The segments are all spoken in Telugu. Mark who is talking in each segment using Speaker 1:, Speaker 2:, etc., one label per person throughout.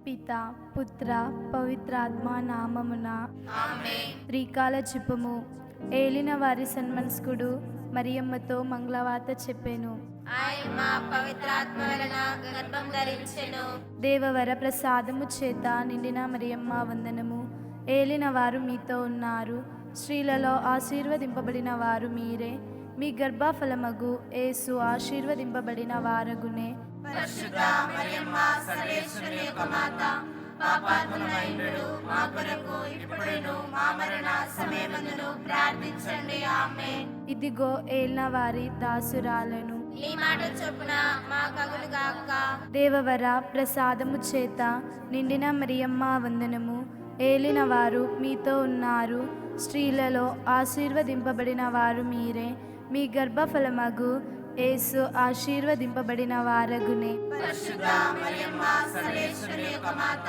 Speaker 1: పిత పుత్ర పవిత్రాత్మ నామమున
Speaker 2: ఆమేన్.
Speaker 1: త్రికాల జపము. ఏలిన వారి సన్మనస్కుడు మరియమ్మతో మంగళవార్త చెప్పెను.
Speaker 2: ఆయన పవిత్రాత్మ వలన గర్భం ధరించెను.
Speaker 1: దేవవర ప్రసాదము చేత నిండిన మరియమ్మ వందనము. ఏలిన వారు మీతో ఉన్నారు, స్త్రీలలో ఆశీర్వదింపబడిన వారు మీరే. మీ గర్భఫలమగు యేసు ఆశీర్వదింపబడిన వారగునే.
Speaker 2: పరిశుద్ధ మరియమ్మ సర్వేశ్వరుని యొక్క మాత, పాపాత్ములమైనడు మా కొరకు ఇప్పుడును మా మరణ సమయమందును ప్రార్థించండి. ఆమేన్.
Speaker 1: ఇదిగో ఏలిన వారి దాసురాలను.
Speaker 2: ఈ మాట చొప్పున మా కగులు గాక.
Speaker 1: దేవవర ప్రసాదము చేత నిండిన మరియమ్మ వందనము. ఏలిన వారు మీతో ఉన్నారు, స్త్రీలలో ఆశీర్వదింపబడిన వారు మీరే. మీ గర్భఫలమగు యేసు ఆశీర్వదింపబడిన వారగునే.
Speaker 2: పరిశుద్ధ మరియమ్మ సర్వేశ్వరుని యొక్క మాత,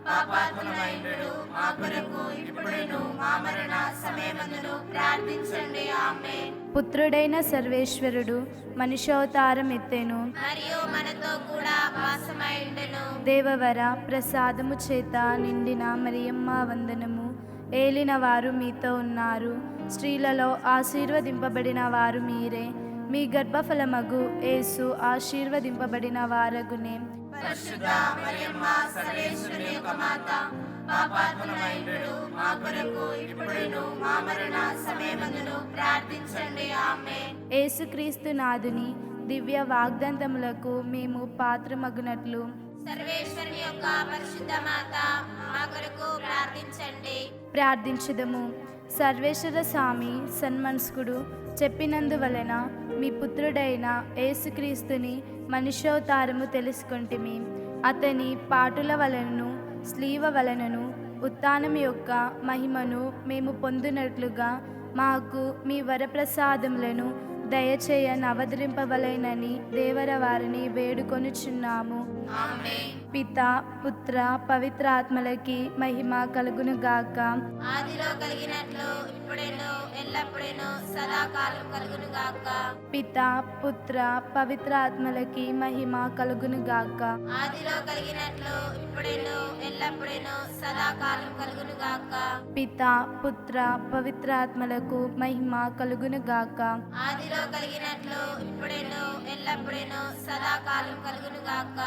Speaker 2: పాపాత్ములమైనడు మా కొరకు ఇప్పుడును మా మరణ సమయమందును ప్రార్థించండి. ఆమేన్.
Speaker 1: పుత్రుడైన సర్వేశ్వరుడు మనుష్యావతారం ఎత్తెను.
Speaker 2: మరియు మనతో కూడా వాసమైండెను.
Speaker 1: దేవవర ప్రసాదము చేత నిండిన మరియమ్మ వందనము. ఏలిన వారు మీతో ఉన్నారు, స్త్రీలలో ఆశీర్వదింపబడిన వారు మీరే. మీ గర్భఫలమగు యేసు ఆశీర్వదింపబడిన వారగునే.
Speaker 2: పరిశుద్ధ మరియమ్మ సర్వేశ్వరుని యొక్క మాత, పాపాత్ములమైనడు మా కొరకు ఇప్పుడును మా మరణ సమయమందును ప్రార్థించండి. ఆమేన్.
Speaker 1: యేసుక్రీస్తు నాథుని దివ్య వాగ్దంతములకు మేము పాత్రమగునట్లు
Speaker 2: సర్వేశ్వరుని యొక్క పరిశుద్ధ మాత, మా కొరకు ప్రార్థించండి.
Speaker 1: ప్రార్థించుదము. సర్వేశ్వర స్వామి సన్మనస్కుడు చెప్పినందువలన మీ పుత్రుడైన యేసుక్రీస్తుని మనుష్యావతారము తెలుసుకొంటిమి. అతని పాటుల వలనను స్లీవ వలనను ఉత్థానం యొక్క మహిమను మేము పొందినట్లుగా మాకు మీ వరప్రసాదములను దయచేయ నవదరింపవలెనని దేవర వారిని వేడుకొనుచున్నాము.
Speaker 2: ఆమేన్.
Speaker 1: పిత పుత్ర పవిత్రాత్మలకి మహిమ కలుగును గాక.
Speaker 2: ఆదిలో కలిగినట్లు ఇప్పుడేనో ఎల్లప్పుడేనో సదాకాలం కలుగును గాక.
Speaker 1: పిత పుత్ర పవిత్రాత్మలకి మహిమ కలుగును గాక.
Speaker 2: ఆదిలో కలిగినట్లు ఇప్పుడేనో ఎల్లప్పుడేనో సదాకాలం కలుగును గాక.
Speaker 1: పిత పుత్ర పవిత్రాత్మలకు మహిమ కలుగును గాక.
Speaker 2: ఆదిలో కలిగినట్లు ఇప్పుడేనో ఎల్లప్పుడేనో సదాకాలం కలుగును గాక.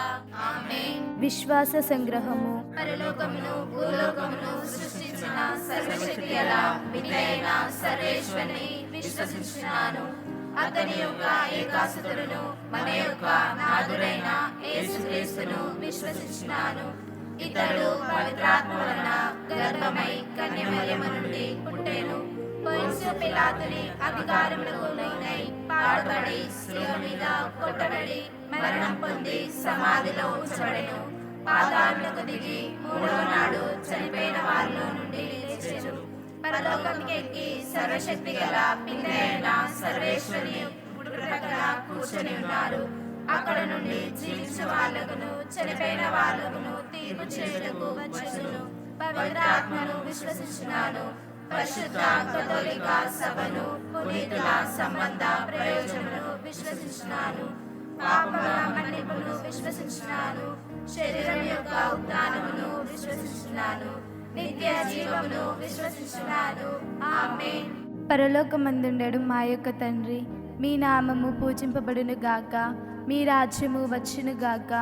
Speaker 2: ఆమేన్.
Speaker 1: విశ్వాస సంగ్రహము.
Speaker 2: పరలోకమును భూలోకమును సృష్టించిన సర్వశక్తి గల పితైన సర్వేశ్వరుని విశ్వసించున్నాను. అతని యొక్క ఏకాసుతుడును మన యొక్క నాథుడైన యేసుక్రీస్తును విశ్వసించున్నాను. ఇతడు పవిత్రాత్మ వలన గర్భమై కన్య మరియమ్మ నుండి పుట్టెను. పొన్సు పిలాతుని అధికారములకు లోనై పాడుబడి శిలువ మీద కొట్టబడి మరణం పొంది సమాధిలో ఉంచబడెను. పాతాళములకు దిగి మూడవ నాడు చనిపోయిన వారిలో నుండి లేచెను. పరలోకానికి ఎక్కి సర్వశక్తి గల పితైన సర్వేశ్వరుని కుడి ప్రక్కన కూర్చొని ఉన్నారు. అక్కడ నుండి జీవించే వాళ్ళకును చనిపోయిన వాళ్ళకును తీర్పు చేయుటకు వచ్చును. పవిత్రాత్మను విశ్వసించున్నాను. పరిశుద్ధ కథోలిక సభను, పునీతుల సంబంధ ప్రయోజనములను విశ్వసించున్నాను. పాపముల మన్నిపును విశ్వసించున్నాను. శరీరం యొక్క ఉత్థానమును విశ్వసించున్నాను. నిత్య జీవమును విశ్వసించున్నాను. ఆమేన్.
Speaker 1: పరలోకమందుండెడు మా యొక్క తండ్రి, మీ నామము పూజింపబడును గాక. మీ రాజ్యము వచ్చును గాక.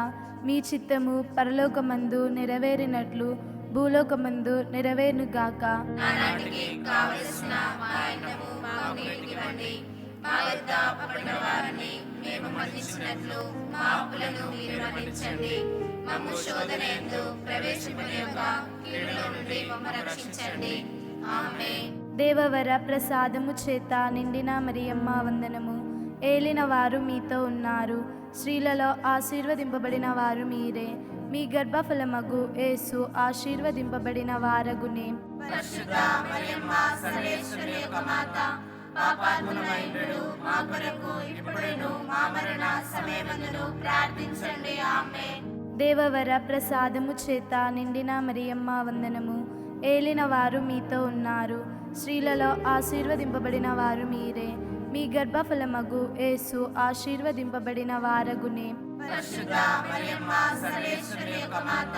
Speaker 1: మీ చిత్తము పరలోకమందు నెరవేరినట్లు భూలోకమందు నెరవేరును గాక.
Speaker 2: నానాటికి కావలసిన మా అన్నము మాకు నేటికివ్వండి. మా యొద్ద అప్పుడున్న వారిని మేము మన్నించినట్లు మా అప్పులను మీరు మన్నించండి. మమ్ము శోధన యందు ప్రవేశింపనివ్వక కీడులో నుండి మమ్మల్ని రక్షించండి. ఆమేన్.
Speaker 1: దేవవర ప్రసాదము చేత నిండిన మరియమ్మ వందనము. ఏలిన వారు మీతో ఉన్నారు, స్త్రీలలో ఆశీర్వదింపబడిన వారు మీరే. మీ గర్భఫలమగు యేసు ఆశీర్వదింపబడిన వారగునే.
Speaker 2: పరిశుద్ధ మరియమ్మ సర్వేశ్వరుని యొక్క మాత, పాపాత్ములమైనడు మా కొరకు ఇప్పుడును మా మరణ సమయమందును ప్రార్థించండి. ఆమేన్.
Speaker 1: దేవవర ప్రసాదము చేత నిండిన మరియమ్మ వందనము. ఏలిన వారు మీతో ఉన్నారు, స్త్రీలలో ఆశీర్వదింపబడిన వారు మీరే. మీ గర్భఫలమగు యేసు ఆశీర్వదింపబడిన వారగునే.
Speaker 2: పరిశుద్ధ మరియమ్మ సర్వేశ్వరుని యొక్క మాత,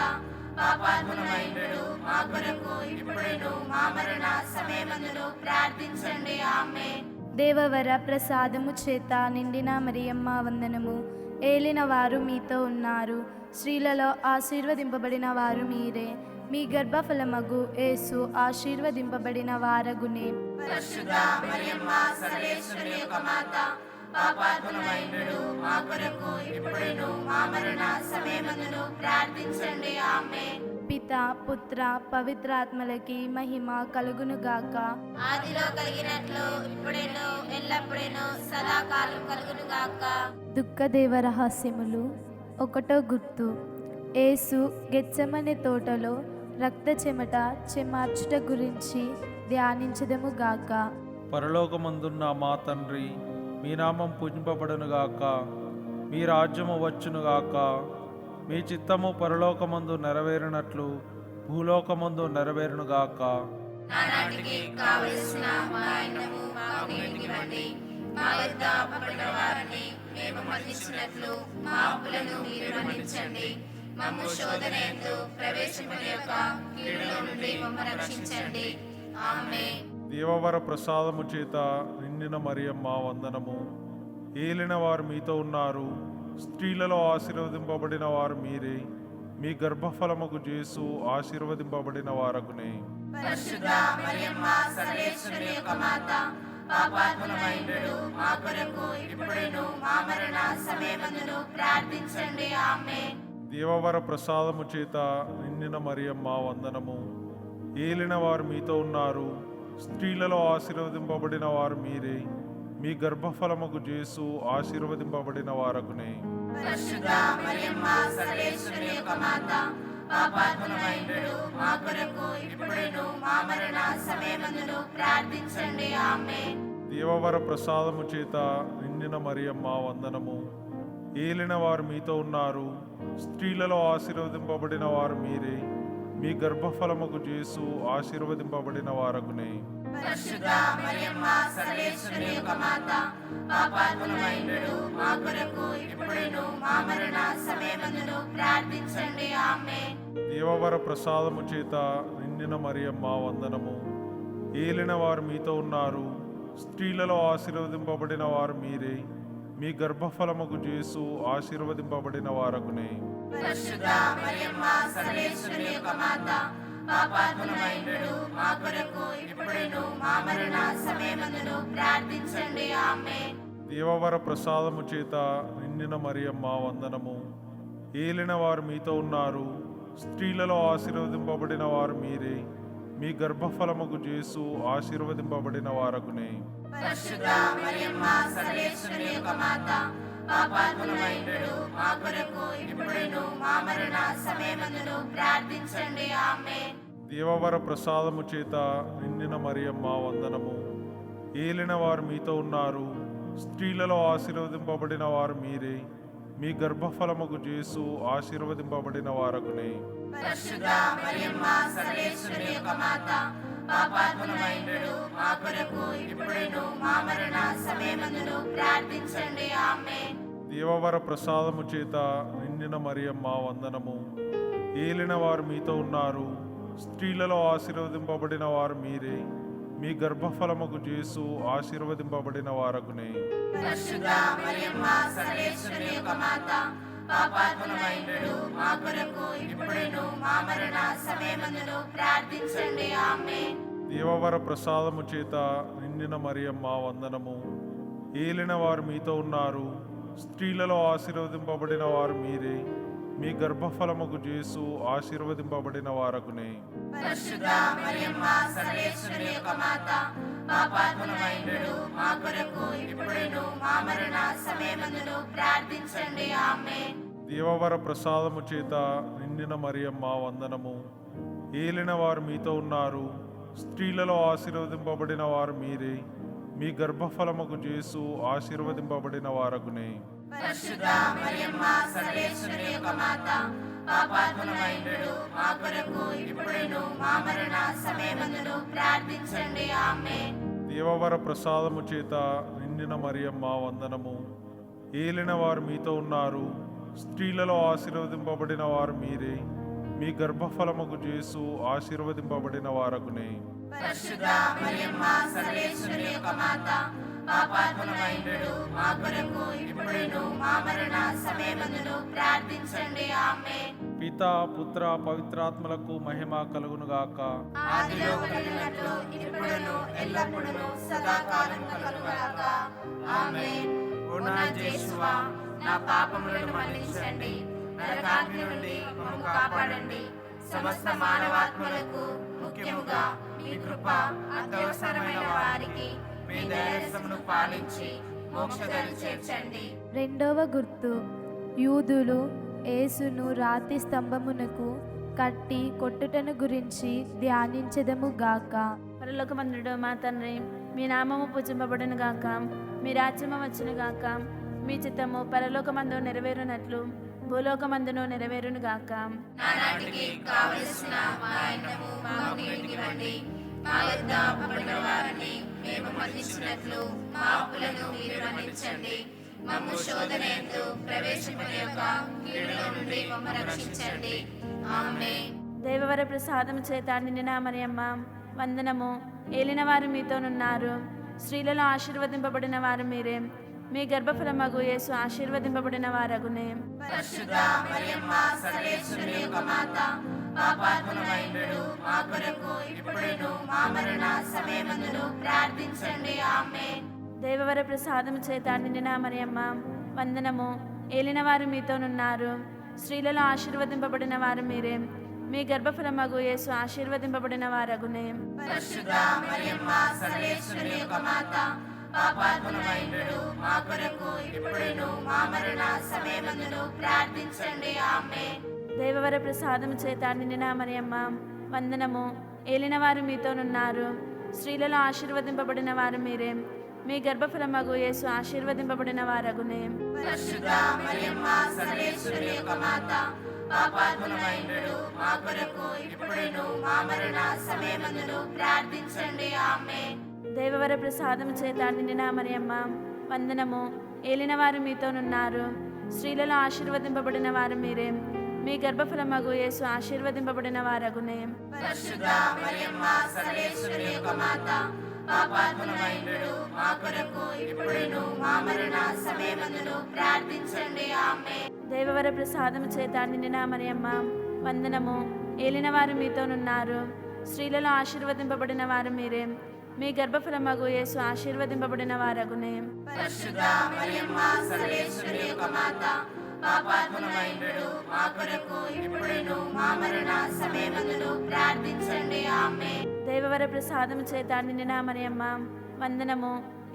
Speaker 2: పాపాత్ములమైనడు మా కొరకు ఇప్పుడును మా మరణ సమయమందును ప్రార్థించండి. ఆమేన్.
Speaker 1: దేవవర ప్రసాదము చేత నిండిన మరియమ్మ వందనము. ఏలిన వారు మీతో ఉన్నారు. స్త్రీలలో ఆశీర్వదింపబడిన వారు మీరే. మీ గర్భఫలమగు యేసు ఆశీర్వదింపబడిన వారగునే.
Speaker 2: పరిశుద్ధ మరియమ్మ సర్వేశ్వరి యొక్క మాత, పాపాత్ములమైనడు మా కొరకు ఇప్పుడును మా మరణ సమయమందును ప్రార్థించండి. ఆమేన్.
Speaker 1: పిత పుత్ర పవిత్రాత్మలకి మహిమ కలుగునుగాక.
Speaker 2: ఆదిలో కలిగినట్లు ఇప్పుడేను ఎల్లప్పుడేను సదాకాలం కలుగునుగాక.
Speaker 1: దుఃఖదేవ రహస్యములు. ఒకటో గుర్తు. యేసు గెత్సెమనే తోటలో రక్త చెమట చెమార్చుట గురించి ధ్యానించదముగాక.
Speaker 3: పరలోకమందున్న మా తండ్రి, మీ నామం పూజింపబడునుగాక. మీ రాజ్యము వచ్చునుగాక. మీ చిత్తము పరలోకమందు నెరవేరినట్లు భూలోకమందు నెరవేరునుగాక.
Speaker 2: నానాటికి కావలసిన మా అన్నము మాకు నేర్పివ్వండి. మా యొద్ద అప్పుల వారిని మేము మన్నించినట్లు మా అప్పులను మీరు మన్నించండి. మమ్ము శోధనయందు ప్రవేశింపనియక కీడులో నుండి మమ్మల్ని రక్షించండి. ఆమేన్.
Speaker 3: దేవవర ప్రసాదము చేత నిండిన మరియమ్మ వందనము. ఏలిన వారు మీతో ఉన్నారు. స్త్రీలలో ఆశీర్వదింపబడిన వారు మీరే. మీ గర్భఫలముకు జేసు ఆశీర్వదింపబడిన వారగునే.
Speaker 2: పరిశుద్ధ మరియమ్మ సర్వేశ్వరి యొక్క మాత, పాపాత్ములమైనడు మా కొరకు ఇప్పుడును మా మరణ సమయమందును ప్రార్థించండి. ఆమేన్.
Speaker 3: దేవవర ప్రసాదము చేత నిండిన మరియమ్మ వందనము. ఏలిన వారు మీతో ఉన్నారు. స్త్రీలలో ఆశీర్వదింపబడిన వారు మీరే. మీ గర్భఫలముకు జేసు ఆశీర్వదింపబడిన వారగునే.
Speaker 2: పరిశుద్ధ మరియమ్మ సర్వేశ్వరి యొక్క మాత, పాపాత్ములమైనడు మా కొరకు ఇప్పుడును మా మరణ సమయమందును ప్రార్థించండి. ఆమేన్.
Speaker 3: దేవవర ప్రసాదము చేత నిండిన మరియమ్మ వందనము. ఏలిన వారు మీతో ఉన్నారు. స్త్రీలలో ఆశీర్వదింపబడిన వారు మీరే. మీ గర్భఫలముకు జేసు ఆశీర్వదింపబడిన వారగునే.
Speaker 2: పరిశుద్ధ మరియమ్మ సర్వేశ్వరి యొక్క మాత, పాపాత్ములమైనడు మా కొరకు ఇప్పుడును మా మరణ సమయమందును ప్రార్థించండి. ఆమేన్.
Speaker 3: దేవవర ప్రసాదము చేత నిండిన మరియమ్మ వందనము. ఏలిన వారు మీతో ఉన్నారు. స్త్రీలలో ఆశీర్వదింపబడిన వారు మీరే. మీ గర్భఫలముకు జేసు ఆశీర్వదింపబడిన వారగునే.
Speaker 2: పరిశుద్ధ మరియమ్మ సర్వేశ్వరి యొక్క మాత, పాపాత్ములమైనడు మా కొరకు ఇప్పుడును మా మరణ సమయమందును ప్రార్థించండి. ఆమేన్.
Speaker 3: దేవవర ప్రసాదము చేత నిండిన మరియమ్మ వందనము. ఏలిన వారు మీతో ఉన్నారు. స్త్రీలలో ఆశీర్వదింపబడిన వారు మీరే. మీ గర్భఫలముకు జేసు ఆశీర్వదింపబడిన వారగునే.
Speaker 2: పరిశుద్ధ మరియమ్మ సర్వేశ్వరి యొక్క మాత, పాపాత్ములమైనడు మా కొరకు ఇప్పుడును మా మరణ సమయమందును ప్రార్థించండి. ఆమేన్.
Speaker 3: దేవవర ప్రసాదము చేత నిండిన మరియమ్మ వందనము. ఏలిన వారు మీతో ఉన్నారు. స్త్రీలలో ఆశీర్వదింపబడిన వారు మీరే. మీ గర్భఫలముకు జేసు ఆశీర్వదింపబడిన వారగునే.
Speaker 2: పరిశుద్ధ మరియమ్మ సర్వేశ్వరి యొక్క మాత, పాపాత్ములమైనడు మా కొరకు ఇప్పుడును మా మరణ సమయమందును ప్రార్థించండి. ఆమేన్.
Speaker 3: దేవవర ప్రసాదము చేత నిండిన మరియమ్మ వందనము. ఏలిన వారు మీతో ఉన్నారు. స్త్రీలలో ఆశీర్వదింపబడిన వారు మీరే. మీ గర్భఫలముకు జేసు ఆశీర్వదింపబడిన వారగునే.
Speaker 2: పరిశుద్ధ మరియమ్మ సర్వేశ్వరి యొక్క మాత, పాపాత్ములమైనడు మా కొరకు ఇప్పుడును మా మరణ సమయమందును ప్రార్థించండి. ఆమేన్.
Speaker 3: దేవవర ప్రసాదము చేత నిండిన మరియమ్మ వందనము. ఏలిన వారు మీతో ఉన్నారు. స్త్రీలలో ఆశీర్వదింపబడిన వారు మీరే. మీ గర్భఫలముకు జేసు ఆశీర్వదింపబడిన వారగునే.
Speaker 2: పరిశుద్ధ మరియమ్మ సర్వేశ్వరి యొక్క మాత, పాపాత్ములమైనడు మా కొరకు ఇప్పుడును మా మరణ సమయమందును ప్రార్థించండి. ఆమేన్.
Speaker 3: దేవవర ప్రసాదము చేత నిండిన మరియమ్మ వందనము. ఏలిన వారు మీతో ఉన్నారు. స్త్రీలలో ఆశీర్వదింపబడిన వారు మీరే. మీ గర్భఫలముకు జేసు ఆశీర్వదింపబడిన వారగునే.
Speaker 2: పరిశుద్ధ మరియమ్మ సర్వేశ్వరి యొక్క మాత, పాపాత్ములమైనడు మా కొరకు ఇప్పుడును మా మరణ సమయమందును ప్రార్థించండి. ఆమేన్.
Speaker 3: దేవవర ప్రసాదము చేత నిండిన మరియమ్మ వందనము. ఏలిన వారు మీతో ఉన్నారు. స్త్రీలలో ఆశీర్వదింపబడిన వారు మీరే. మీ గర్భఫలముకు యేసు ఆశీర్వదింపబడిన వారగునే.
Speaker 2: పరిశుద్ధ మరియమ్మ సర్వేశ్వరుని యొక్క మాత, పాపాత్ములమైనడు మా కొరకు ఇప్పుడును మా మరణ సమయమందును ప్రార్థించండి. ఆమేన్.
Speaker 3: పిత పుత్ర పవిత్రాత్మలకు మహిమ కలుగునుగాక.
Speaker 2: ఆదిలో కలిగినట్లు ఇప్పుడును ఎల్లప్పుడును సదాకాలం కలుగుగాక. ఆమేన్. ఓ నా యేసువా, నా పాపములను మన్నించండి, నరకాగ్ని నుండి మమ్ము కాపాడండి. సమస్త మానవాత్మలకు ముఖ్యముగా మీ కృప అత్యవసరమైన వారికి మీ దయారసమును పాలించి మోక్షదారి చేర్చండి.
Speaker 1: రెండవ గుర్తు, యూదులు యేసును రాతి స్తంభమునకు కట్టి కొట్టుటను గురించి ధ్యానించదము గాక.
Speaker 4: పరలోకమందుడు మా తండ్రి, మీ నామము పూజింపబడును గాక, మీ రాజ్యము వచ్చును గాక, మీ చిత్తము పరలోకమందు నెరవేరునట్లు భూలోకమందును నెరవేరును గాక.
Speaker 2: నానాటికి కావలసిన మా అన్నము మాకు నేటికివ్వండి. మా యొద్ద అప్పుడైన వారిని మేము మన్నించినట్లు మా అప్పులను మీరు మన్నించండి. మమ్ము శోధనయందు ప్రవేశింపనియక కీడులో నుండి మమ్ము రక్షించండి. ఆమేన్.
Speaker 4: దేవవర ప్రసాదము చేత నిండిన మరియమ్మ వందనము. ఏలిన వారు మీతోనున్నారు, స్త్రీలలో ఆశీర్వదింపబడిన వారు మీరే, మీ గర్భఫలమగు యేసు ఆశీర్వదింపబడిన వారగునే.
Speaker 2: పరిశుద్ధ మరియమ్మ సర్వేశ్వరుని యొక్క మాత, పాపాత్ములమైనడు మా కొరకు ఇప్పుడును మా మరణ సమయమందును ప్రార్థించండి. ఆమేన్.
Speaker 4: దేవవర ప్రసాదము చేత నిండిన మరియమ్మ వందనము. ఏలిన వారు మీతోనున్నారు, స్త్రీలలో ఆశీర్వదింపబడిన వారు మీరే, మీ గర్భఫలమగు యేసు ఆశీర్వదింపబడిన వారగునే.
Speaker 2: పరిశుద్ధ మరియమ్మ సర్వేశ్వరుని యొక్క మాత, పాపాత్ములమైనడు మా కొరకు ఇప్పుడును మా మరణ సమయమందును ప్రార్థించండి. ఆమేన్.
Speaker 4: దేవవర ప్రసాదము చేత నిండిన మరియమ్మ వందనము. ఏలిన వారు మీతోనున్నారు, స్త్రీలలో ఆశీర్వదింపబడిన వారు మీరే, మీ గర్భఫలమగు యేసు ఆశీర్వదింపబడిన వారగునే.
Speaker 2: పరిశుద్ధ మరియమ్మ సర్వేశ్వరుని యొక్క మాత, పాపాత్ములమైనడు మా కొరకు ఇప్పుడును మా మరణ సమయమందును ప్రార్థించండి. ఆమేన్.
Speaker 4: దేవవర ప్రసాదము చేత నిండిన మరియమ్మ వందనము. ఏలిన వారు మీతోనున్నారు, స్త్రీలలో ఆశీర్వదింపబడిన వారు మీరే, మీ గర్భఫలమగు యేసు ఆశీర్వదింపబడిన వారగునే.
Speaker 2: పరిశుద్ధ మరియమ్మ సర్వేశ్వరుని యొక్క మాత, పాపాత్ములమైనడు మా కొరకు ఇప్పుడును మా మరణ సమయమందును ప్రార్థించండి. ఆమేన్.
Speaker 4: దేవవర ప్రసాదము చేత నిండిన మరియమ్మ వందనము. ఏలిన వారు మీతోనున్నారు, స్త్రీలలో ఆశీర్వదింపబడిన వారు మీరే, మీ గర్భఫలమగు యేసు ఆశీర్వదింపబడిన వారగునే.
Speaker 2: పరిశుద్ధ మరియమ్మ సర్వేశ్వరుని యొక్క మాత, పాపాత్ములమైనడు మా కొరకు ఇప్పుడును మా మరణ సమయమందును ప్రార్థించండి. ఆమేన్.
Speaker 4: దేవవర ప్రసాదము చేత నిండిన మరియమ్మ వందనము.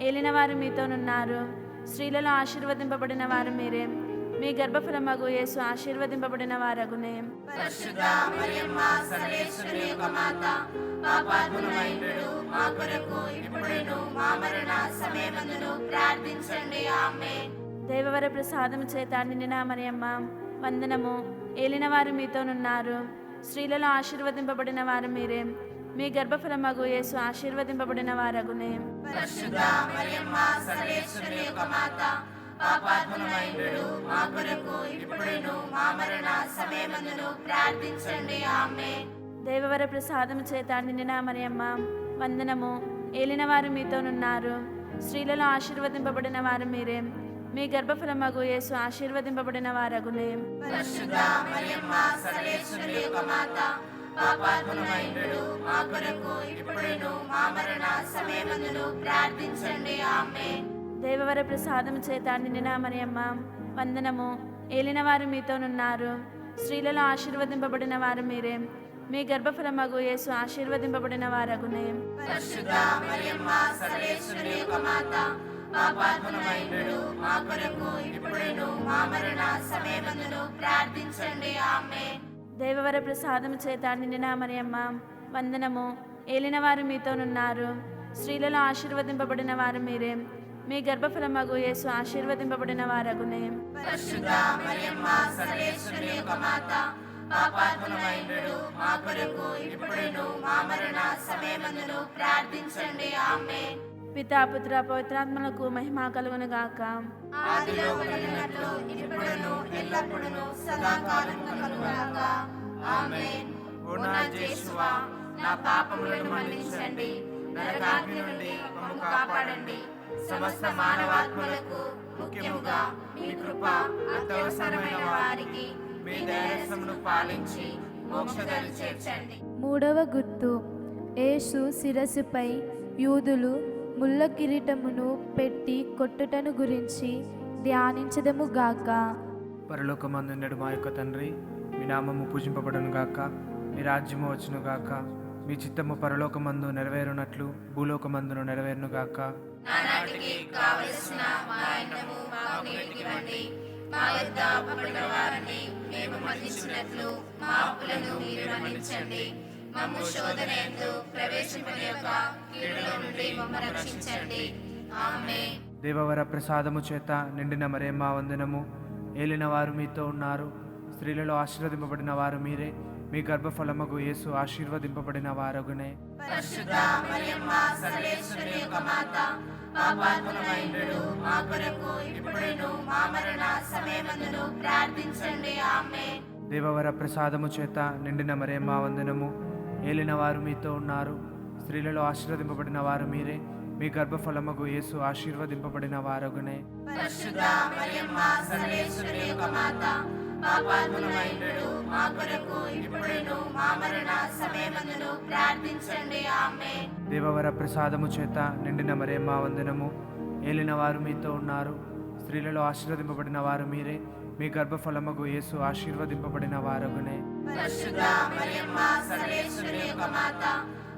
Speaker 4: ఏలిన వారు మీతోనున్నారు, స్త్రీలలో ఆశీర్వదింపబడిన వారు మీరే, మీ గర్భఫలమగు యేసు ఆశీర్వదింపబడిన వారగునే.
Speaker 2: పరిశుద్ధ మరియమ్మ సర్వేశ్వరుని యొక్క మాత, పాపాత్ములమైనడు మా కొరకు ఇప్పుడును మా మరణ సమయమందును ప్రార్థించండి. ఆమేన్.
Speaker 4: దేవవర ప్రసాదము చేత నిండిన మరియమ్మ వందనము. ఏలిన వారు మీతోనున్నారు, స్త్రీలలో ఆశీర్వదింపబడిన వారు మీరే, మీ గర్భఫలమగు యేసు ఆశీర్వదింపబడిన వారగునే.
Speaker 2: పరిశుద్ధ మరియమ్మ సర్వేశ్వరుని యొక్క మాత, పాపాత్ములమైనడు మా కొరకు ఇప్పుడును మా మరణ సమయమందును ప్రార్థించండి. ఆమేన్.
Speaker 4: దేవవర ప్రసాదము చేత నిండిన మరియమ్మ వందనము. ఏలిన వారు మీతోనున్నారు, స్త్రీలలో ఆశీర్వదింపబడిన వారు మీరే, మీ గర్భఫలమగు యేసు ఆశీర్వదింపబడిన వారగునే.
Speaker 2: పరిశుద్ధ మరియమ్మ సర్వేశ్వరుని యొక్క మాత, పాపాత్ములమైనడు మా కొరకు ఇప్పుడును మా మరణ సమయమందును ప్రార్థించండి. ఆమేన్.
Speaker 4: దేవవర ప్రసాదము చేత నిండిన మరియమ్మ వందనము. ఏలిన వారు మీతోనున్నారు, స్త్రీలలో ఆశీర్వదింపబడిన వారు మీరే, మీ గర్భఫలమగు యేసు ఆశీర్వదింపబడిన వారగునే.
Speaker 2: పరిశుద్ధ మరియమ్మ సర్వేశ్వరుని యొక్క మాత, పాపాత్ములమైనడు మా కొరకు ఇప్పుడును మా మరణ సమయమందును ప్రార్థించండి. ఆమేన్.
Speaker 4: దేవవర ప్రసాదము చేత నిండిన మరియమ్మ వందనము. ఏలిన వారు మీతోనున్నారు, స్త్రీలలో ఆశీర్వదింపబడిన వారు మీరే, మీ గర్భఫలమగు యేసు ఆశీర్వదింపబడిన వారగునే.
Speaker 2: పరిశుద్ధ మరియమ్మ సర్వేశ్వరుని యొక్క మాత, పాపాత్ములమైనడు మా కొరకు ఇప్పుడును మా మరణ సమయమందును ప్రార్థించండి. ఆమేన్.
Speaker 4: పితా పుత్ర పవిత్రాత్మలకు మహిమ కలుగును గాక.
Speaker 2: ఆదిలో కలిగినట్లు ఇప్పుడును ఎల్లప్పుడును సదాకాలం కలుగుగాక. ఆమేన్. ఓ నా యేసువా, నా పాపములను మన్నించండి, నరకాగ్ని నుండి మమ్ము కాపాడండి. సమస్త మానవాత్మలకు ముఖ్యముగా మీ కృప అత్యవసరమైన వారికి మీ దయారసమును పాలించి మోక్షదరి చేర్చండి.
Speaker 1: మూడవ గుర్తు యేసు శిరస్సుపై యూదులు ముళ్ళ కిరీటమును పెట్టి కొట్టుటను గురించి ధ్యానించదము గాక.
Speaker 5: పరలోకమందుండడు మా యొక్క తండ్రి, మీ నామము పూజింపబడును గాక, మీ రాజ్యము వచ్చును గాక, మీ చిత్తము పరలోకమందు నెరవేరునట్లు భూలోకమందును నెరవేరును గాక.
Speaker 2: నానాటికి కావలసిన మా అన్నము మాకు నేటికివ్వండి. మా యొద్ద అప్పుల వారిని మేము మన్నించినట్లు మా అప్పులను మీరు మన్నించండి. మమ్ము శోధనయందు ప్రవేశింపనియక కీడులో నుండి మమ్మల్ని రక్షించండి. ఆమేన్.
Speaker 5: దేవవర ప్రసాదము చేత నిండిన మరియమ్మ వందనము. ఏలిన వారు మీతో ఉన్నారు, స్త్రీలలో ఆశీర్వదింపబడిన వారు మీరే, మీ గర్భఫలమగు యేసు ఆశీర్వదింపబడిన వారగునే.
Speaker 2: పరిశుద్ధ మరియమ్మ సర్వేశ్వరుని యొక్క మాత, పాపాత్ములమైనడు మా కొరకు ఇప్పుడును మా మరణ సమయమందును ప్రార్థించండి. ఆమేన్.
Speaker 5: దేవవర ప్రసాదము చేత నిండిన మరియమ్మ వందనము. ఏలిన వారు మీతో ఉన్నారు, స్త్రీలలో ఆశీర్వదింపబడిన వారు మీరే, మీ గర్భఫలమగు యేసు ఆశీర్వదింపబడిన వారగునే.
Speaker 2: పరిశుద్ధ మరియమ్మ సర్వేశ్వరుని యొక్క మాత, పాపాత్ములమైనడు మా కొరకు ఇప్పుడును మా మరణ సమయమందును ప్రార్థించండి. ఆమేన్.
Speaker 5: దేవవర ప్రసాదము చేత నిండిన మరియమ్మ వందనము. ఏలిన వారు మీతో ఉన్నారు, స్త్రీలలో ఆశీర్వదింపబడిన వారు మీరే, మీ గర్భఫలమగు యేసు ఆశీర్వదింపబడిన వారగునే.
Speaker 2: పరిశుద్ధ మరియమ్మ సర్వేశ్వరుని యొక్క మాత,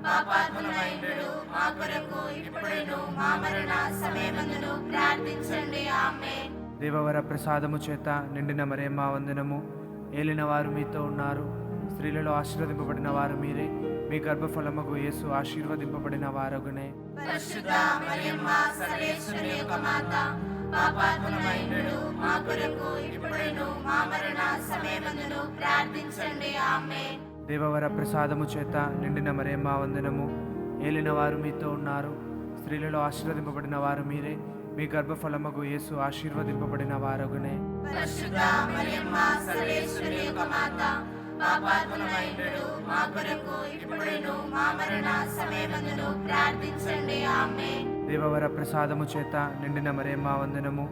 Speaker 2: పాపాత్ములమైనడు మా కొరకు ఇప్పుడును మా మరణ సమయమందును ప్రార్థించండి. ఆమేన్.
Speaker 5: దేవవర ప్రసాదము చేత నిండిన మరియమ్మ వందనము. ఏలిన వారు మీతో ఉన్నారు, స్త్రీలలో ఆశీర్వదింపబడిన వారు మీరే, మీ గర్భఫలమగు యేసు ఆశీర్వదింపబడిన వారగునే.
Speaker 2: పరిశుద్ధ మరియమ్మ సర్వేశ్వరుని యొక్క మాత, పాపాత్ములమైనడు మా కొరకు ఇప్పుడును మా మరణ సమయమందును ప్రార్థించండి. ఆమేన్.
Speaker 5: దేవవర ప్రసాదము చేత నిండిన మరియమ్మ వందనము. ఏలిన వారు మీతో ఉన్నారు, స్త్రీలలో ఆశీర్వదింపబడిన వారు మీరే, మీ గర్భఫలమగు యేసు ఆశీర్వదింపబడిన వారగునే.
Speaker 2: పరిశుద్ధ మరియమ్మ సర్వేశ్వరుని యొక్క మాత, పాపాత్ములమైనడు మా కొరకు ఇప్పుడును మా మరణ సమయమందును ప్రార్థించండి. ఆమేన్.
Speaker 5: దేవవర ప్రసాదము చేత నిండిన మరియమ్మ వందనము.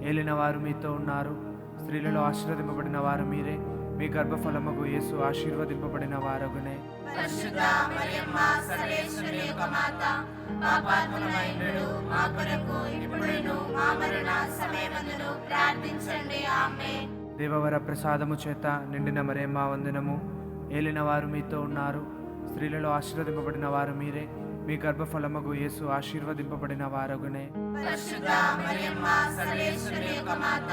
Speaker 5: ఏలిన వారు మీతో ఉన్నారు, స్త్రీలలో ఆశీర్వదింపబడిన వారు మీరే, మీ గర్భఫలమగు యేసు ఆశీర్వదింపబడిన వారగునే.
Speaker 2: పరిశుద్ధ మరియమ్మ సర్వేశ్వరుని యొక్క మాత, పాపాత్ములమైనడు మా కొరకు ఇప్పుడును మా మరణ సమయమందును ప్రార్థించండి. ఆమేన్.
Speaker 5: దేవవర ప్రసాదము చేత నిండిన మరియమ్మ వందనము. ఏలిన వారు మీతో ఉన్నారు, స్త్రీలలో ఆశీర్వదింపబడిన వారు మీరే, మీ గర్భఫలమగు యేసు ఆశీర్వదింపబడిన వారగునే.
Speaker 2: పరిశుద్ధ మరియమ్మ సర్వేశ్వరుని యొక్క మాత,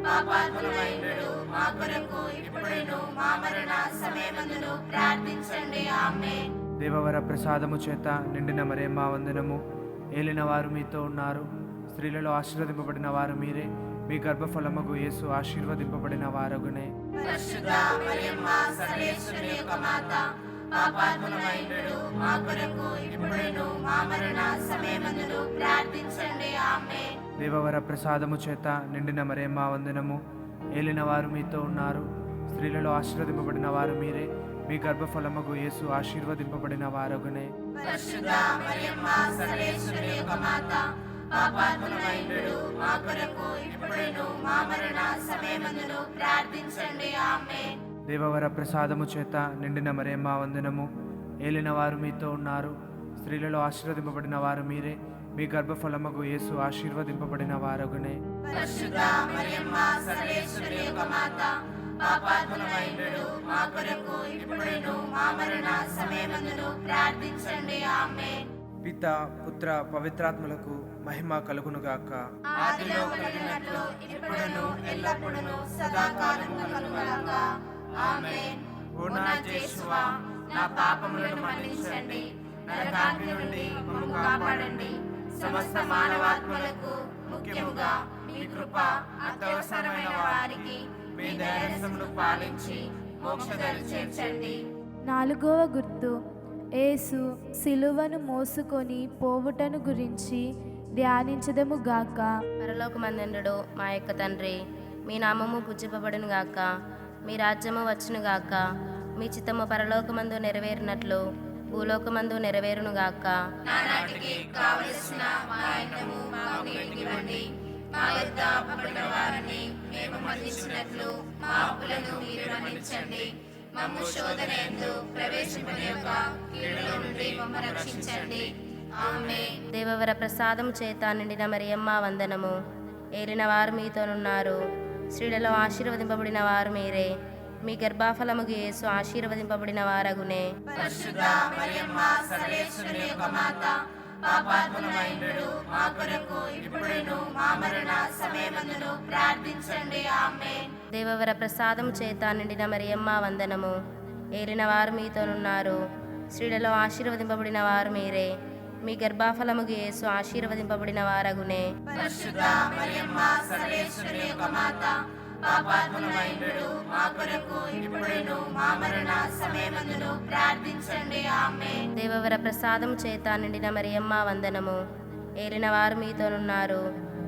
Speaker 2: పాపాత్ములమైనడు మా కొరకు ఇప్పుడును మా మరణ సమయమందును ప్రార్థించండి. ఆమేన్.
Speaker 5: దేవవర ప్రసాదము చేత నిండిన మరియమ్మ వందనము. ఏలిన వారు మీతో ఉన్నారు, స్త్రీలలో ఆశీర్వదింపబడిన వారు మీరే, మీ గర్భఫలమగు యేసు ఆశీర్వదింపబడిన వారగునే.
Speaker 2: పరిశుద్ధ మరియమ్మ సర్వేశ్వరుని యొక్క మాత, పాపాత్ములమైనడు మా కొరకు ఇప్పుడును మా మరణ సమయమందును ప్రార్థించండి. ఆమేన్.
Speaker 5: దేవవర ప్రసాదము చేత నిండిన మరియమ్మ వందనము. ఏలిన వారు మీతో ఉన్నారు, స్త్రీలలో ఆశీర్వదింపబడిన వారు మీరే, మీ గర్భఫలమగు యేసు ఆశీర్వదింపబడిన వారగునే.
Speaker 2: పరిశుద్ధ మరియమ్మ సర్వేశ్వరుని యొక్క మాత, పాపాత్ములమైనడు మా కొరకు ఇప్పుడును మా మరణ సమయమందును ప్రార్థించండి. ఆమేన్.
Speaker 5: దేవవర ప్రసాదము చేత నిండిన మరియమ్మ వందనము. ఏలిన వారు మీతో ఉన్నారు, స్త్రీలలో ఆశీర్వదింపబడిన వారు మీరే, మీ గర్భఫలమగు యేసు ఆశీర్వదింపబడిన వారగునే.
Speaker 2: పరిశుద్ధ మరియమ్మ సర్వేశ్వరుని యొక్క మాత, పాపాత్ములమైనడు మా కొరకు ఇప్పుడును మా మరణ సమయమందును ప్రార్థించండి. ఆమేన్.
Speaker 5: పిత పుత్ర పవిత్రాత్మలకు మహిమ కలుగునుగాక.
Speaker 2: ఆదిలో కలిగినట్లు ఇప్పుడును ఎల్లప్పుడును సదాకాలము కలుగుగాక. ఆమేన్. ఓ నా యేసువా, నా పాపములను మన్నించండి, నరకాగ్ని నుండి మమ్ము కాపాడండి. సమస్త మానవాత్మలకు ముఖ్యముగా మీ కృప అత్యవసరమైన వారికి మీ దయారసమును పాలించి మోక్షదరి చేర్చండి.
Speaker 1: నాలుగవ గుర్తు యేసు సిలువను మోసుకొని పోవుటను గురించి ధ్యానించదము గాక.
Speaker 6: పరలోకమందుండు మా యొక్క తండ్రి, మీ నామము పూజింపబడును గాక, మీ రాజ్యము వచ్చును గాక, మీ చిత్తము పరలోకమందు నెరవేరినట్లు భూలోకమందు నెరవేరునుగాక.
Speaker 2: నానాటికి కావలసిన మా అన్నము మాకు నేటికివ్వండి. మా యొద్ద అప్పుడున్న వారిని మేము మన్నించినట్లు మా అప్పులను మీరు మన్నించండి. మమ్ము శోధన యందు ప్రవేశింపనివ్వక కీడులో నుండి మమ్మల్ని రక్షించండి. ఆమేన్.
Speaker 6: దేవవర ప్రసాదము చేత నిండిన మరియమ్మ వందనము. ఏలిన వారు మీతోనున్నారు. స్త్రీలలో ఆశీర్వదింపబడిన వారు మీరే. మీ గర్భఫలముగు యేసు ఆశీర్వదింపబడిన వారగునే.
Speaker 2: పరిశుద్ధ మరియమ్మ సర్వేశ్వరుని యొక్క మాత, పాపాత్ములమైనడు మా కొరకు ఇప్పుడును మా మరణ సమయమందును ప్రార్థించండి. ఆమేన్.
Speaker 6: దేవవర ప్రసాదము చేత నిండిన మరియమ్మ వందనము. ఏలిన వారు మీతోనున్నారు. స్త్రీలలో ఆశీర్వదింపబడిన వారు మీరే. మీ గర్భఫలముగు యేసు ఆశీర్వదింపబడిన వారగునే.
Speaker 2: పరిశుద్ధ మరియమ్మ సర్వేశ్వరుని యొక్క మాత, పాపాత్ములమైనడు మా కొరకు ఇప్పుడును మా మరణ సమయమందును ప్రార్థించండి. ఆమేన్.
Speaker 6: దేవవర ప్రసాదము చేత నిండిన మరియమ్మ వందనము. ఏలిన వారు మీతోనున్నారు.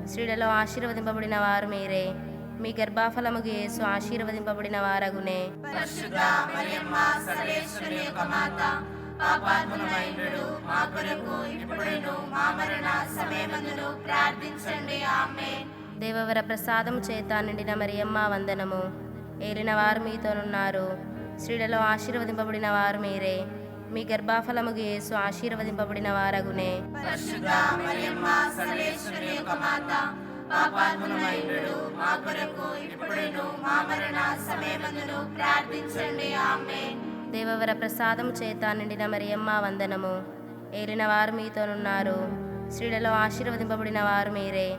Speaker 6: స్త్రీలలో ఆశీర్వదింపబడిన వారు మీరే. మీ గర్భఫలముగు యేసు ఆశీర్వదింపబడిన వారగునే.
Speaker 2: పరిశుద్ధ మరియమ్మ సర్వేశ్వరుని యొక్క మాత, పాపాత్ములమైనడు మా కొరకు ఇప్పుడును మా మరణ సమయమందును ప్రార్థించండి. ఆమేన్.
Speaker 6: దేవవర ప్రసాదము చేత నిండిన మరియమ్మ వందనము. ఏలిన వారు మీతోనున్నారు. స్త్రీలలో ఆశీర్వదింపబడిన వారు మీరే. మీ గర్భఫలముగు యేసు ఆశీర్వదింపబడిన వారగునే.
Speaker 2: పరిశుద్ధ మరియమ్మ సర్వేశ్వరుని యొక్క మాత, పాపాత్ములమైనడు మా కొరకు ఇప్పుడును మా మరణ సమయమందును ప్రార్థించండి. ఆమేన్.
Speaker 6: దేవవర ప్రసాదము చేత నిండిన మరియమ్మ వందనము. ఏలిన వారు మీతోనున్నారు. స్త్రీలలో ఆశీర్వదింపబడిన వారు మీరే.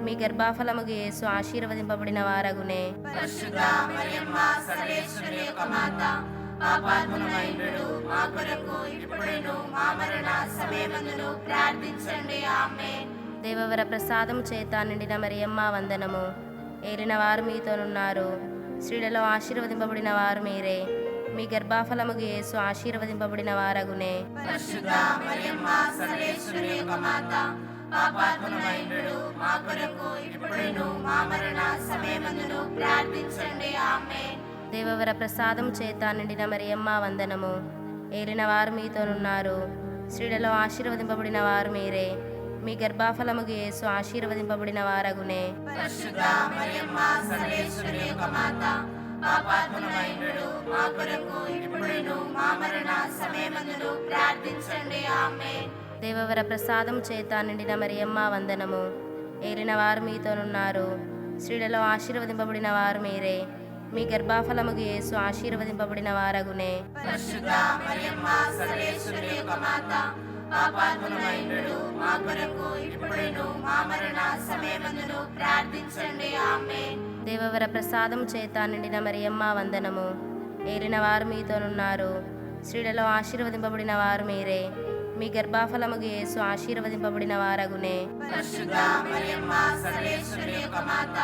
Speaker 6: మీ గర్భఫలముగు యేసు ఆశీర్వదింపబడిన వారగునే.
Speaker 2: పరిశుద్ధ మరియమ్మ సర్వేశ్వరుని యొక్క మాత, పాపాత్ములమైనడు మా కొరకు ఇప్పుడును మా మరణ సమయమందును ప్రార్థించండి. ఆమేన్.
Speaker 6: దేవవర ప్రసాదము చేత నిండిన మరియమ్మ వందనము. ఏలిన వారు మీతోనున్నారు. స్త్రీలలో ఆశీర్వదింపబడిన వారు మీరే. మీ గర్భఫలముగు యేసు ఆశీర్వదింపబడిన వారగునే.
Speaker 2: పరిశుద్ధ మరియమ్మ సర్వేశ్వరుని యొక్క మాత, పాపాత్ములమైనడు మా కొరకు ఇప్పుడును మా మరణ సమయమందును ప్రార్థించండి. ఆమేన్.
Speaker 6: దేవవర ప్రసాదము చేత నిండిన మరియమ్మ వందనము. ఏలిన వారు మీతోనున్నారు. స్త్రీలలో ఆశీర్వదింపబడిన వారు మీరే. మీ గర్భఫలముగు యేసు ఆశీర్వదింపబడిన వారగునే.
Speaker 2: పరిశుద్ధ మరియమ్మ సర్వేశ్వరుని యొక్క మాత, పాపాత్ములమైనడు మా కొరకు ఇప్పుడును మా మరణ సమయమందును ప్రార్థించండి. ఆమేన్.
Speaker 6: దేవవర ప్రసాదము చేత నిండిన మరియమ్మ వందనము. ఏలిన వారు మీతోనున్నారు. స్త్రీలలో ఆశీర్వదింపబడిన వారు మీరే. మీ గర్భఫలముగు యేసు ఆశీర్వదింపబడిన వారగునే.
Speaker 2: పరిశుద్ధ మరియమ్మ సర్వేశ్వరుని యొక్క మాత, పాపాత్ములమైనడు మా కొరకు ఇప్పుడును మా మరణ సమయమందును ప్రార్థించండి. ఆమేన్.
Speaker 6: దేవవర ప్రసాదము చేత నిండిన మరియమ్మ వందనము. ఏలిన వారు మీతోనున్నారు. స్త్రీలలో ఆశీర్వదింపబడిన వారు మీరే. మీ గర్భఫలముగు యేసు ఆశీర్వదింపబడిన వారగునే.
Speaker 2: పరిశుద్ధ మరియమ్మ సర్వేశ్వరుని యొక్క మాత,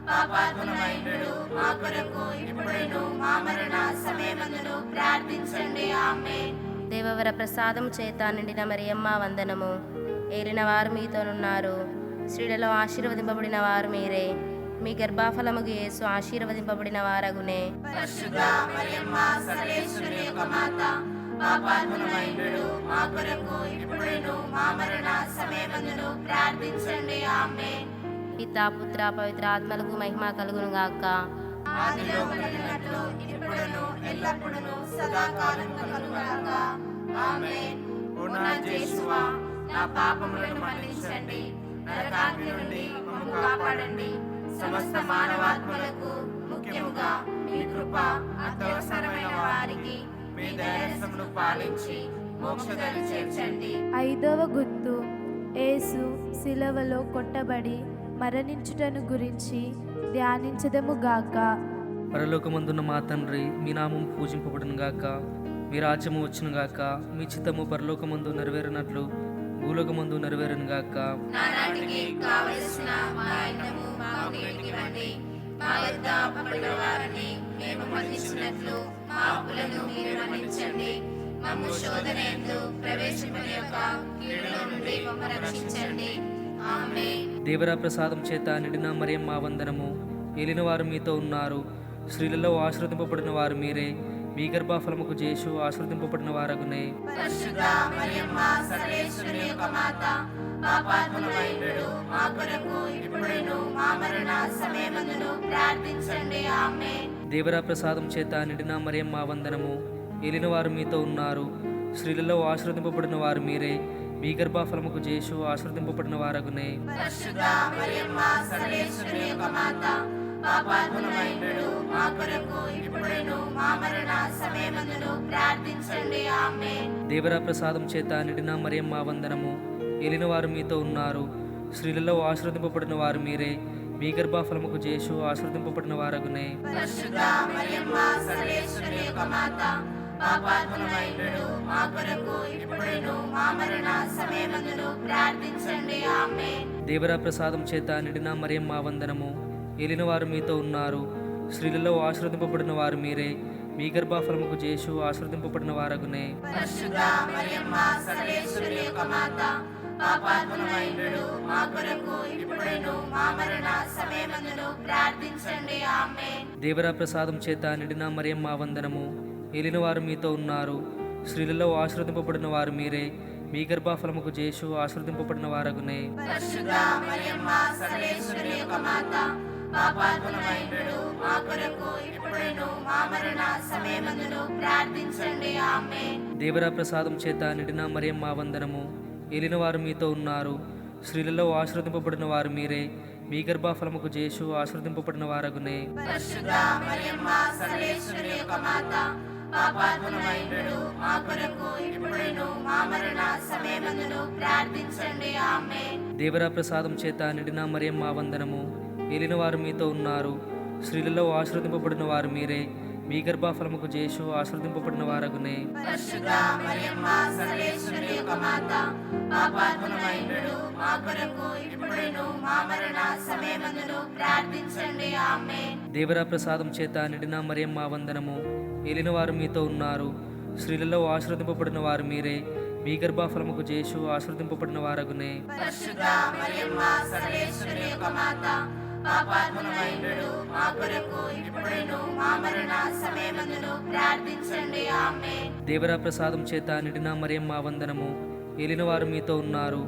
Speaker 2: పాపాత్ములమైనడు మా కొరకు ఇప్పుడును మా మరణ సమయమందును ప్రార్థించండి. ఆమేన్.
Speaker 6: దేవవర ప్రసాదము చేత నిండిన మరియమ్మ వందనము. ఏలిన వారు మీతోనున్నారు. స్త్రీలలో ఆశీర్వదింపబడిన వారు మీరే. మీ గర్భఫలముగు యేసు ఆశీర్వదింపబడిన వారగునే.
Speaker 2: పరిశుద్ధ మరియమ్మ సర్వేశ్వరుని యొక్క మాత, పాపాత్ములమైనడు మా కొరకు ఇప్పుడును మా మరణ సమయమందును ప్రార్థించండి. ఆమేన్.
Speaker 6: పితా పుత్ర పవిత్ర ఆత్మలకు మహిమ కలుగును గాక.
Speaker 2: ఆదిలో కలిగినట్లు ఇప్పుడును ఎల్లప్పుడును సదాకాలం కలుగుగాక. ఆమేన్. ఓ నా యేసువా, నా పాపములను మన్నించండి. నరకాగ్ని నుండి మమ్ము కాపాడండి. సమస్త మానవాత్మలకు ముఖ్యముగా మీ కృప అత్యవసరమైన వారికి మీ దయరసమును పాలించి మోక్షదరి చేర్చండి.
Speaker 1: ఐదవ గుర్తు. యేసు శిలవలో కొట్టబడి మరణించుటను గురించి ధ్యానించదము గాక.
Speaker 7: పరలోకమందున్న మా తండ్రి, మీ నామం పూజింపబడును గాక. మీ రాజ్యము వచ్చును గాక. మీ చిత్తము పరలోకమందు నెరవేరినట్లు భూలోకమందు నెరవేరును గాక.
Speaker 2: నానాటికి కావలసిన మా అన్నము మాకు నేటికివ్వండి. మా యొద్ద అప్పుడున్న వారిని మేము మన్నించినట్లు మా అప్పులను మీరు మన్నించండి. మమ్ము శోధన యందు ప్రవేశింపనివ్వక కీడులో నుండి మమ్మల్ని రక్షించండి. ఆమేన్.
Speaker 7: దేవరా ప్రసాదం చేత నిండిన మరియమ్మ వందనము. ఏలిన వారు మీతో ఉన్నారు. స్త్రీలలో ఆశీర్వదింపబడిన వారు మీరే. మీ గర్భఫలముకు జేసు ఆశీర్వదింపబడిన వారగునే.
Speaker 2: పరిశుద్ధ మరియమ్మ సర్వేశ్వరుని యొక్క మాత, పాపాత్ములమైనడు మా కొరకు ఇప్పుడును మా మరణ సమయమందును ప్రార్థించండి. ఆమేన్.
Speaker 7: దేవరా ప్రసాదం చేత నిండిన మరియమ్మ వందనము. ఏలిన వారు మీతో ఉన్నారు, స్త్రీలలో ఆశీర్వదింపబడిన వారు మీరే. మీ గర్భఫలముకు జేసు ఆశీర్వదింపబడిన వారగునే.
Speaker 2: పరిశుద్ధ మరియమ్మ సర్వేశ్వరుని యొక్క మాత, పాపాత్ములమైనడు మా కొరకు ఇప్పుడును మా మరణ సమయమందును ప్రార్థించండి. ఆమేన్.
Speaker 7: దేవరా ప్రసాదం చేత నిండిన మరియమ్మ వందనము. ఏలిన వారు మీతో ఉన్నారు, స్త్రీలలో ఆశీర్వదింపబడిన వారు మీరే. మీ గర్భఫలముకు జేసు ఆశీర్వదింపబడిన వారగునే.
Speaker 2: పరిశుద్ధ మరియమ్మ సర్వేశ్వరుని యొక్క మాత, పాపాత్ములమైనడు మా కొరకు ఇప్పుడును మా మరణ సమయమందును ప్రార్థించండి. ఆమేన్.
Speaker 7: దేవరా ప్రసాదం చేత నిండిన మరియమ్మ వందనము. ఏలిన వారు మీతో ఉన్నారు, స్త్రీలలో ఆశీర్వదింపబడిన వారు మీరే. మీ గర్భఫలముకు జేసు ఆశీర్వదింపబడిన వారగునే.
Speaker 2: పరిశుద్ధ మరియమ్మ సర్వేశ్వరుని యొక్క మాత, పాపాత్ములమైనడు మా కొరకు ఇప్పుడును మా మరణ సమయమందును ప్రార్థించండి. ఆమేన్.
Speaker 7: దేవరా ప్రసాదం చేత నిండిన మరియమ్మ వందనము. ఏలిన వారు మీతో ఉన్నారు, స్త్రీలలో ఆశీర్వదింపబడిన వారు మీరే. మీ గర్భఫలముకు జేసు ఆశీర్వదింపబడిన వారగునే.
Speaker 2: పరిశుద్ధ మరియమ్మ సర్వేశ్వరుని యొక్క మాత, పాపాత్ములమైనడు మా కొరకు ఇప్పుడును మా మరణ సమయమందును ప్రార్థించండి. ఆమేన్.
Speaker 7: దేవరా ప్రసాదం చేత నిండిన మరియమ్మ వందనము. ఏలిన వారు మీతో ఉన్నారు, స్త్రీలలో ఆశీర్వదింపబడిన వారు మీరే. మీ గర్భఫలముకు జేసు ఆశీర్వదింపబడిన వారగునే.
Speaker 2: పరిశుద్ధ మరియమ్మ సర్వేశ్వరుని యొక్క మాత, పాపాత్ములమైనడు మా కొరకు ఇప్పుడును మా మరణ సమయమందును ప్రార్థించండి. ఆమేన్.
Speaker 7: దేవరా ప్రసాదం చేత నిండిన మరియమ్మ వందనము. ఏలిన వారు మీతో ఉన్నారు, స్త్రీలలో ఆశీర్వదింపబడిన వారు మీరే. మీ గర్భఫలముకు జేసు ఆశీర్వదింపబడిన వారగునే.
Speaker 2: పరిశుద్ధ మరియమ్మ సర్వేశ్వరుని యొక్క మాత, పాపాత్ములమైనడు మా కొరకు ఇప్పుడును మా మరణ సమయమందును ప్రార్థించండి. ఆమేన్.
Speaker 7: దేవరా ప్రసాదం చేత నిండిన మరియమ్మ వందనము. ఏలిన వారు మీతో ఉన్నారు, స్త్రీలలో ఆశీర్వదింపబడిన వారు మీరే. మీ గర్భఫలముకు జేసు ఆశీర్వదింపబడిన వారగునే.
Speaker 2: పరిశుద్ధ మరియమ్మ సర్వేశ్వరుని యొక్క మాత, పాపాత్ములమైనడు మా కొరకు ఇప్పుడును మా మరణ సమయమందును ప్రార్థించండి. ఆమేన్.
Speaker 7: దేవరా ప్రసాదం చేత నిండిన మరియమ్మ వందనము. ఏలిన వారు మీతో ఉన్నారు,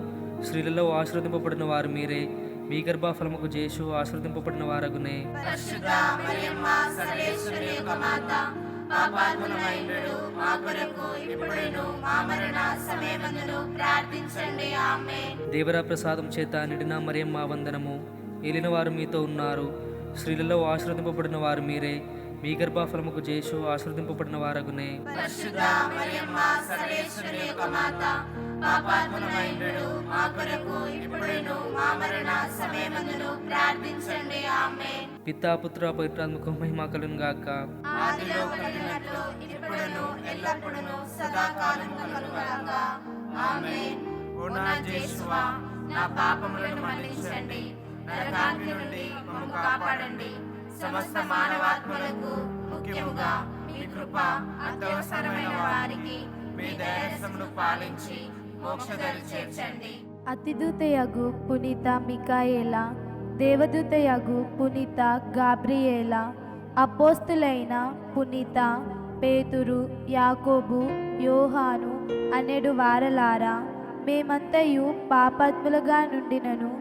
Speaker 7: స్త్రీలలో ఆశీర్వదింపబడిన వారు మీరే. మీ గర్భఫలముకు జేసు ఆశీర్వదింపబడిన వారగునే.
Speaker 2: పరిశుద్ధ మరియమ్మ సర్వేశ్వరుని యొక్క మాత, పాపాత్ములమైనడు మా కొరకు ఇప్పుడును మా మరణ సమయమందును ప్రార్థించండి. ఆమేన్.
Speaker 7: దేవరా ప్రసాదం చేత నిండిన మరియమ్మ వందనము. ఏలిన వారు మీతో ఉన్నారు, స్త్రీలలో ఆశీర్వదింపబడిన వారు మీరే. మీ గర్భఫలముకు జేసు ఆశీర్వదింపబడిన వారగునే.
Speaker 2: పరిశుద్ధ మరియమ్మ సర్వేశ్వరుని యొక్క మాత, పాపాత్ములమైనడు మా కొరకు ఇప్పుడును మా మరణ సమయమందును ప్రార్థించండి. ఆమేన్.
Speaker 7: పితా పుత్ర పవిత్రాత్మకు మహిమ కలుగును గాక.
Speaker 2: ఆదిలో కలిగినట్లు ఇప్పుడును ఎల్లప్పుడును సదాకాలం కలుగుగాక. ఆమేన్. ఓ నా యేసువా, నా పాపములను మన్నించండి, నరకాగ్ని నుండి మమ్ము కాపాడండి. సమస్త మానవాత్మలకు ముఖ్యముగా మీ కృప అత్యవసరమైన వారికి మీ దయారసమును పాలించి మోక్షదరి చేర్చండి.
Speaker 1: అతిదూతయగు పునీత మికాయేలా, దేవదూతయగు పునీత గాబ్రియేలా, అపోస్తులైన పునీత పేతురు, యాకోబు, యోహాను అనెడు వారలారా, మేమంతయు పాపాత్ములుగా నుండినను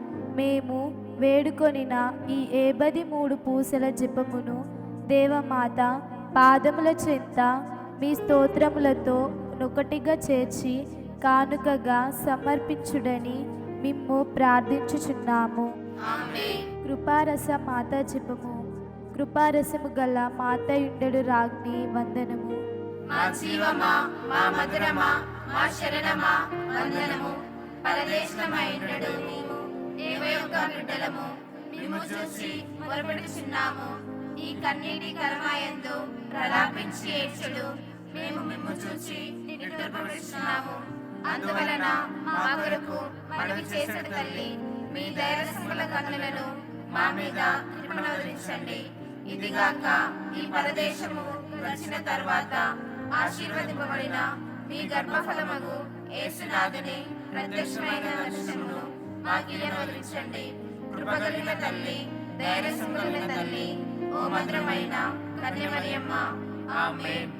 Speaker 1: మేము వేడుకొనిన ఈ 73 పూసల జపమును దేవమాత పాదముల చెంత మీ స్తోత్రములతో నొకటిగా చేర్చి కానుకగా సమర్పించుడని మిమ్ము ప్రార్థించుచున్నాము.
Speaker 2: ఆమేన్.
Speaker 1: కృపారస మాత జపము. కృపారసము గల మాతయుండెడు రాజ్ఞి వందనము.
Speaker 2: మా జీవమా, మా మధురమా, మా శరణమా వందనము. పరదేశమైనడు మేము ఏవై ఒక బిడ్డలము మిమ్ము చూసి మొరపెడుచున్నాము. ఈ కన్నీటి కరమాయందు ప్రలాపించి ఏడ్చుడు మేము మిమ్ము చూచి నిట్టూర్పుడుచున్నాము. అందువలన మా కొరకు మనవి చేసడు తల్లి, మీ దయారసముల కన్నులను మా మీద కృపణవరించండి. ఇదిగాక ఈ పరదేశము వచ్చిన తర్వాత ఆశీర్వదింపబడిన మీ గర్భఫలమగు యేసునాథుని ప్రత్యక్షమైన దర్శనమును మాకియనవరించండి. కృపగలిగిన తల్లి, ధైర్యసంగలిగిన తల్లి, ఓ మధురమైన కన్యమరియమ్మ. ఆమేన్.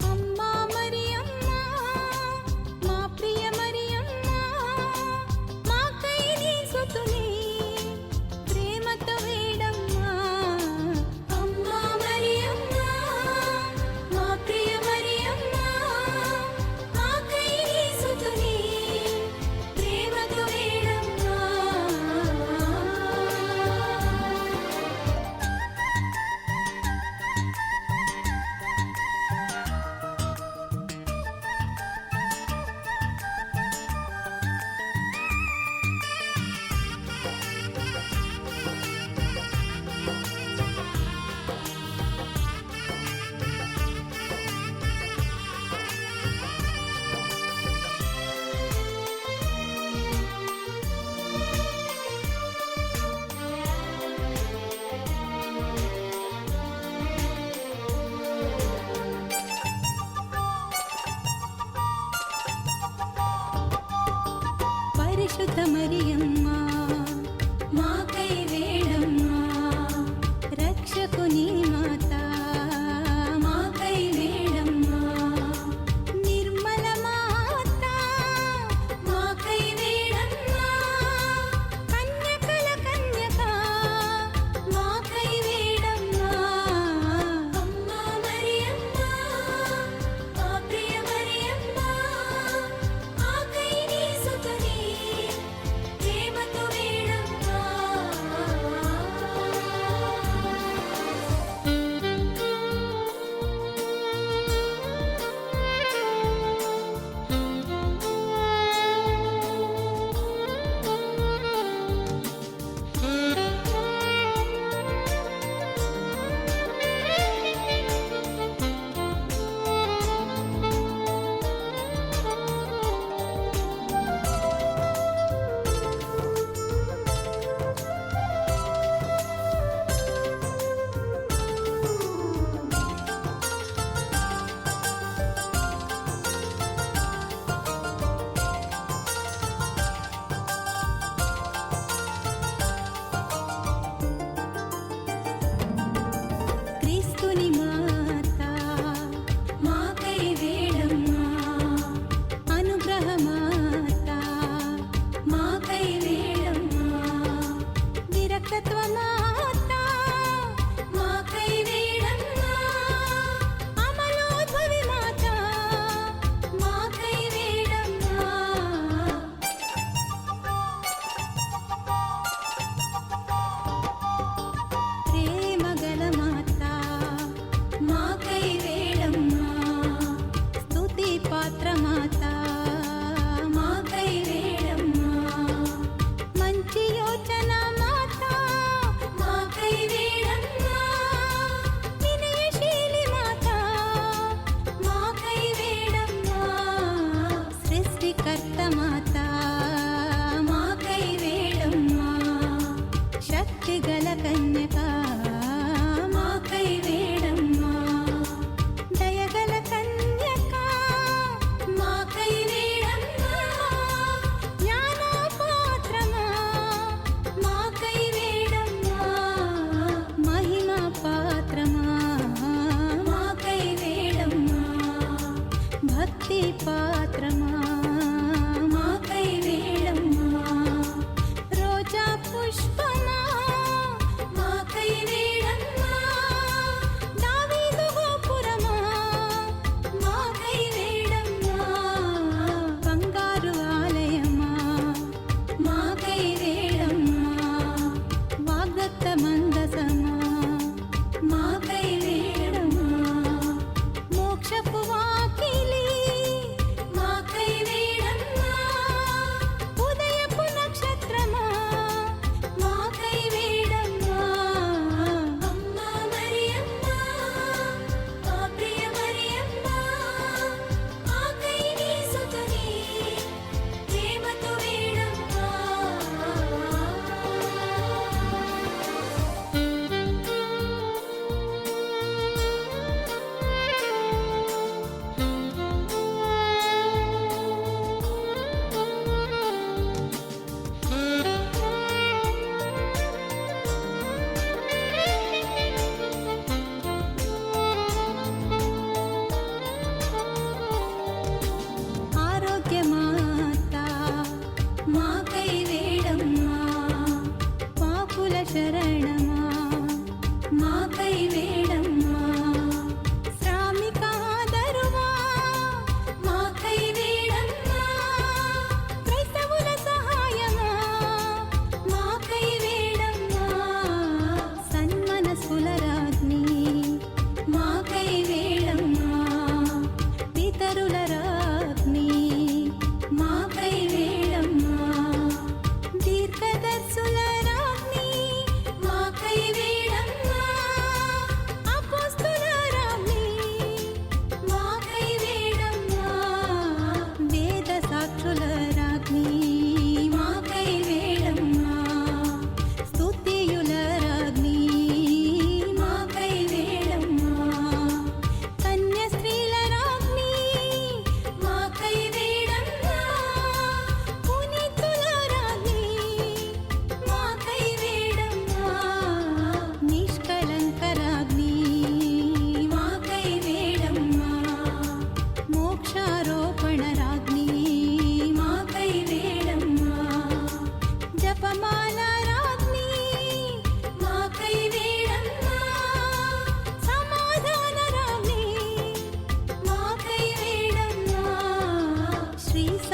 Speaker 8: అమ్మా మరియమ్మ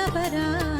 Speaker 8: కబరా